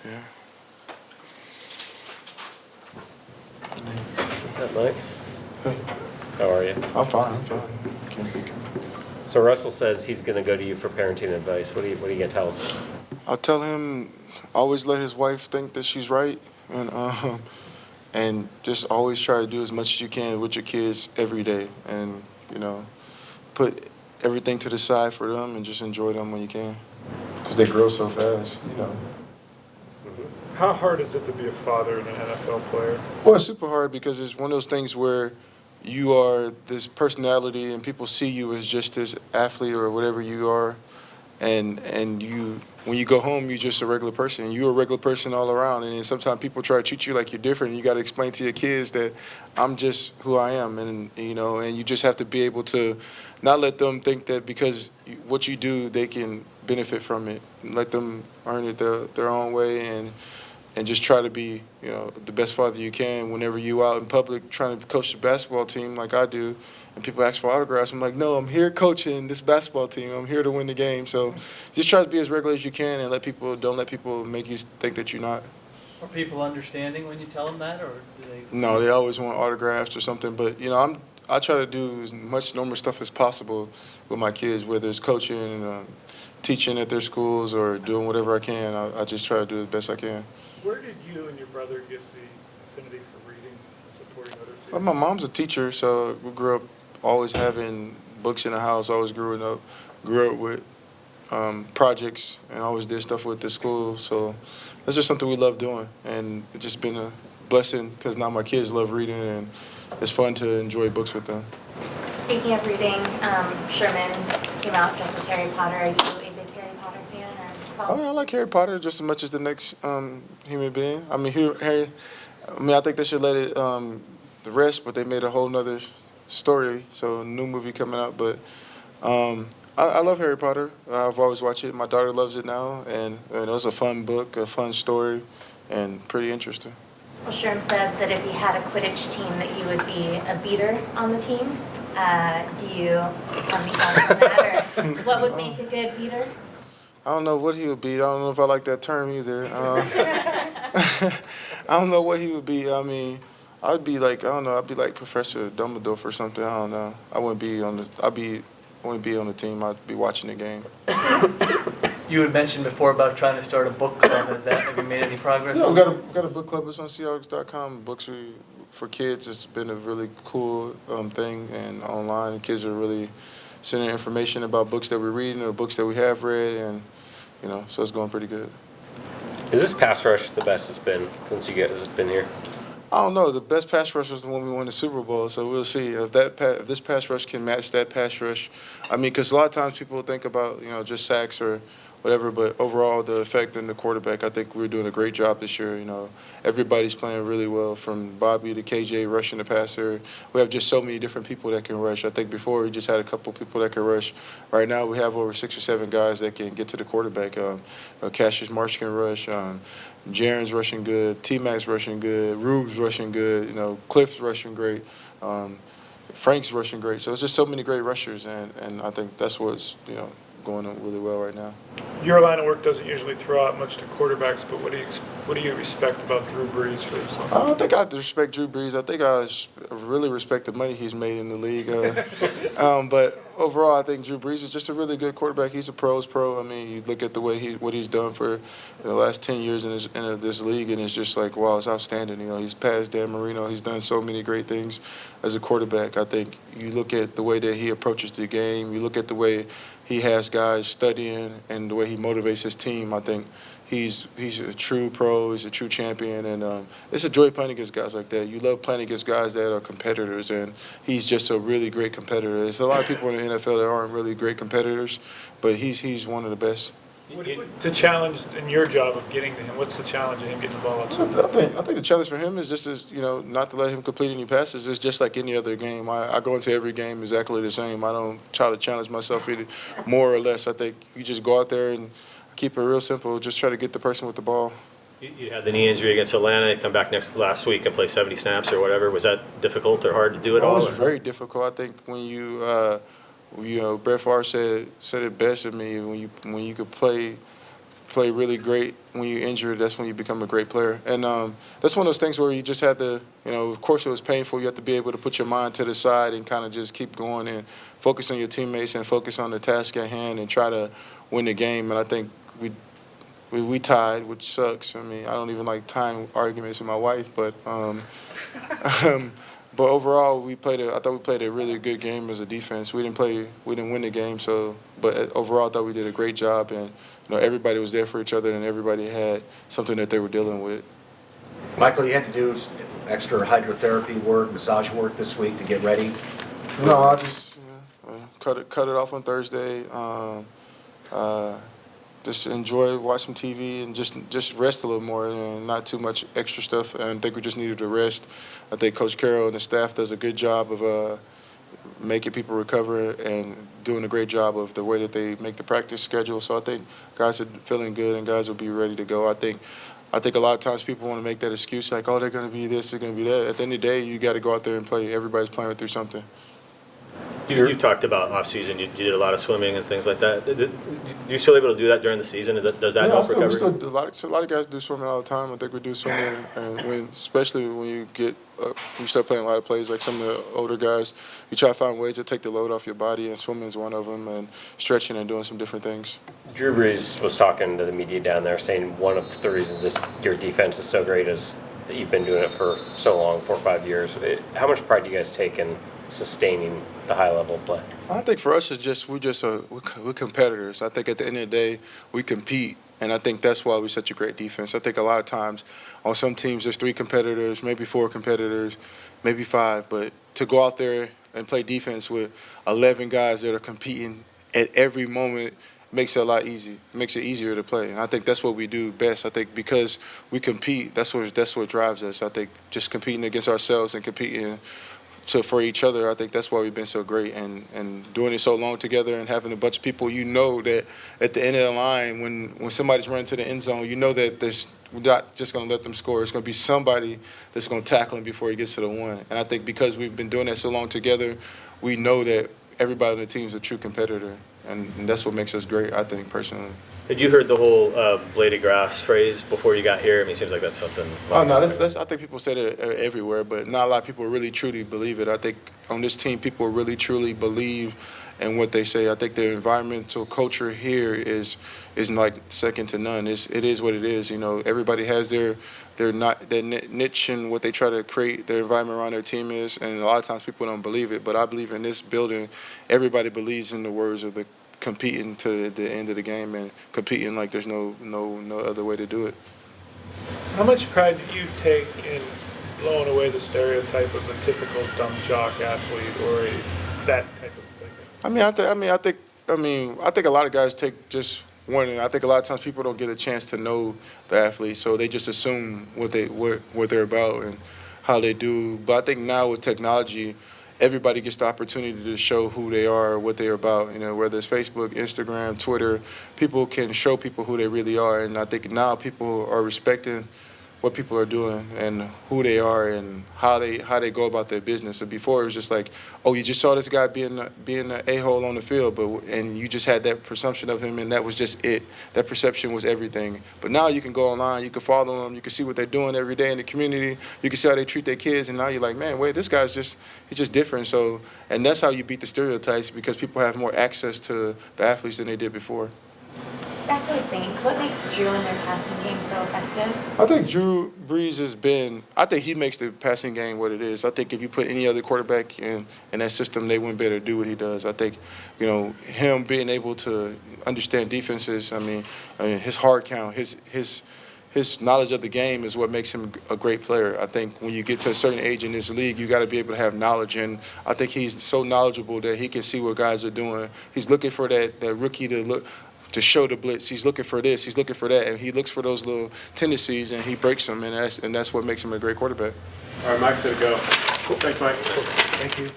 Yeah. What's up, Mike? Hey, How are you? I'm fine. Can't be. So Russell says he's going to go to you for parenting advice. What are you going to tell him? I'll tell him always let his wife think that she's right, and just always try to do as much as you can with your kids every day, and put everything to the side for them and just enjoy them when you can, because they grow so fast. How hard is it to be a father and an NFL player? Well, it's super hard because it's one of those things where you are this personality and people see you as just this athlete or whatever you are, and you when you go home you're just a regular person. You're a regular person all around, and then sometimes people try to treat you like you're different. And you got to explain to your kids that I'm just who I am, and and you just have to be able to not let them think that because what you do they can benefit from it. Let them earn it their own way, and just try to be, the best father you can whenever you out in public trying to coach the basketball team like I do, and people ask for autographs. I'm like, no, I'm here coaching this basketball team. I'm here to win the game. So just try to be as regular as you can and don't let people make you think that you're not. Are people understanding when you tell them that, or do they? No, they always want autographs or something. But, I try to do as much normal stuff as possible with my kids, whether it's coaching, teaching at their schools, or doing whatever I can. I just try to do the best I can. Where did you and your brother get the affinity for reading and supporting others? Well, my mom's a teacher, so we grew up always having books in the house. Always grew up with projects, and always did stuff with the school. So that's just something we love doing, and it's just been a blessing because now my kids love reading, and it's fun to enjoy books with them. Speaking of reading, Sherman came out dressed as Harry Potter. Are you a big Harry Potter fan? Oh, yeah, I like Harry Potter just as much as the next human being. I mean, Harry. I think they should let it the rest, but they made a whole nother story. So a new movie coming out, but I love Harry Potter. I've always watched it. My daughter loves it now, and it was a fun book, a fun story, and pretty interesting. Well, Sherm said that if he had a Quidditch team, that you would be a beater on the team. Do you have any thoughts on that, or what would make a good beater? I don't know what he would be. I don't know if I like that term either. I don't know what he would be. I mean, I'd be like, I don't know, I'd be like Professor Dumbledore or something. I don't know. I wouldn't be on the team. I'd be watching the game. You had mentioned before about trying to start a book club. Have you made any progress? Yeah, we got a book club. It's on Seahawks.com. Books for kids. It's been a really cool thing, and online, kids are really sending information about books that we're reading or books that we have read, and so it's going pretty good. Is this pass rush the best it's been since you guys have been here? I don't know. The best pass rush was the one we won the Super Bowl, so we'll see if this pass rush can match that pass rush. I mean, because a lot of times people think about just sacks or whatever, but overall the effect in the quarterback, I think we're doing a great job this year. Everybody's playing really well, from Bobby to KJ rushing the passer. We have just so many different people that can rush. I think before we just had a couple people that can rush. Right now we have over 6 or 7 guys that can get to the quarterback. Cassius Marsh can rush. Jaron's rushing good. T-Mac's rushing good. Rube's rushing good. Cliff's rushing great. Frank's rushing great. So it's just so many great rushers, and I think that's what's going on really well right now. Your line of work doesn't usually throw out much to quarterbacks, but what do you respect about Drew Brees, for example? I don't think I respect Drew Brees. I think I really respect the money he's made in the league. But overall, I think Drew Brees is just a really good quarterback. He's a pro's pro. I mean, you look at the way what he's done for the last 10 years in this league, and it's just like, wow, it's outstanding. He's passed Dan Marino. He's done so many great things as a quarterback. I think you look at the way that he approaches the game. You look at the way he has guys studying and the way he motivates his team. I think he's a true pro. He's a true champion, and it's a joy playing against guys like that. You love playing against guys that are competitors, and he's just a really great competitor. There's a lot of people in the NFL that aren't really great competitors, but he's one of the best. The challenge in your job of getting to him, what's the challenge of him getting the ball up? I think the challenge for him is just not to let him complete any passes. It's just like any other game. I go into every game exactly the same. I don't try to challenge myself either more or less. I think you just go out there and keep it real simple. Just try to get the person with the ball. You had the knee injury against Atlanta, come back last week and play 70 snaps or whatever. Was that difficult or hard to do at all? It was very difficult. I think when Brett Favre said it best to me, when you could play play really great. When you're injured, that's when you become a great player. And that's one of those things where you just had to, of course it was painful. You have to be able to put your mind to the side and kind of just keep going and focus on your teammates and focus on the task at hand and try to win the game. And I think we tied, which sucks. I mean, I don't even like tying arguments with my wife, but but overall, I thought we played a really good game as a defense. We didn't win the game, but overall, I thought we did a great job, and everybody was there for each other, and everybody had something that they were dealing with. Michael, you had to do extra hydrotherapy work, massage work this week to get ready? No, I just cut it off on Thursday. Just enjoy, watch some TV, and just rest a little more, and not too much extra stuff. And I think we just needed to rest. I think Coach Carroll and the staff does a good job of making people recover and doing a great job of the way that they make the practice schedule. So I think guys are feeling good and guys will be ready to go. I think a lot of times people want to make that excuse like, oh, they're going to be this, they're going to be that. At the end of the day, you got to go out there and play. Everybody's playing through something. You talked about off-season. You did a lot of swimming and things like that. You still able to do that during the season? Does that help recovery? A lot of guys do swimming all the time. I think we do swimming, and especially when you start playing a lot of plays like some of the older guys, you try to find ways to take the load off your body, and swimming is one of them, and stretching and doing some different things. Drew Brees was talking to the media down there, saying one of the reasons your defense is so great is that you've been doing it for so long, 4 or 5 years. How much pride do you guys take in sustaining the high level of play? I think for us, we're competitors. I think at the end of the day, we compete, and I think that's why we're such a great defense. I think a lot of times on some teams there's 3 competitors, maybe 4 competitors, maybe 5, but to go out there and play defense with 11 guys that are competing at every moment makes it a lot easier. It makes it easier to play, and I think that's what we do best. I think because we compete, that's what drives us. I think just competing against ourselves and competing for each other, I think that's why we've been so great, and doing it so long together and having a bunch of people, that at the end of the line, when somebody's running to the end zone, that we're not just going to let them score. It's going to be somebody that's going to tackle him before he gets to the one. And I think because we've been doing that so long together, we know that everybody on the team is a true competitor, and that's what makes us great, I think, personally. Had you heard the whole blade of grass phrase before you got here? I mean, it seems like that's something. Oh, no, I think people say that everywhere, but not a lot of people really truly believe it. I think on this team, people really truly believe in what they say. I think the environmental culture here is like second to none. It is what it is. Everybody has their niche and what they try to create their environment around their team is, and a lot of times people don't believe it. But I believe in this building, everybody believes in the words of the competing to the end of the game and competing like there's no other way to do it. How much pride do you take in blowing away the stereotype of a typical dumb jock athlete or that type of thing? I think a lot of guys take just one. I think a lot of times people don't get a chance to know the athlete, so they just assume what they're about and how they do. But I think now with technology, everybody gets the opportunity to show who they are, what they're about. Whether it's Facebook, Instagram, Twitter, people can show people who they really are. And I think now people are respecting what people are doing and who they are and how they go about their business. And before it was just like, oh, you just saw this guy being an a-hole on the field, and you just had that presumption of him, and that was just it. That perception was everything. But now you can go online, you can follow them, you can see what they're doing every day in the community, you can see how they treat their kids, and now you're like, man, wait, this guy's he's just different. So, and that's how you beat the stereotypes, because people have more access to the athletes than they did before. Back to the Saints, what makes Drew and their passing game so effective? I think Drew Brees I think he makes the passing game what it is. I think if you put any other quarterback in that system, they wouldn't be able to do what he does. I think, him being able to understand defenses, his hard count, his knowledge of the game is what makes him a great player. I think when you get to a certain age in this league, you got to be able to have knowledge, and I think he's so knowledgeable that he can see what guys are doing. He's looking for that rookie to show the blitz. He's looking for this, he's looking for that, and he looks for those little tendencies, and he breaks them, and that's what makes him a great quarterback. All right, Mike's going to go. Cool. Thanks, Mike. Thank you.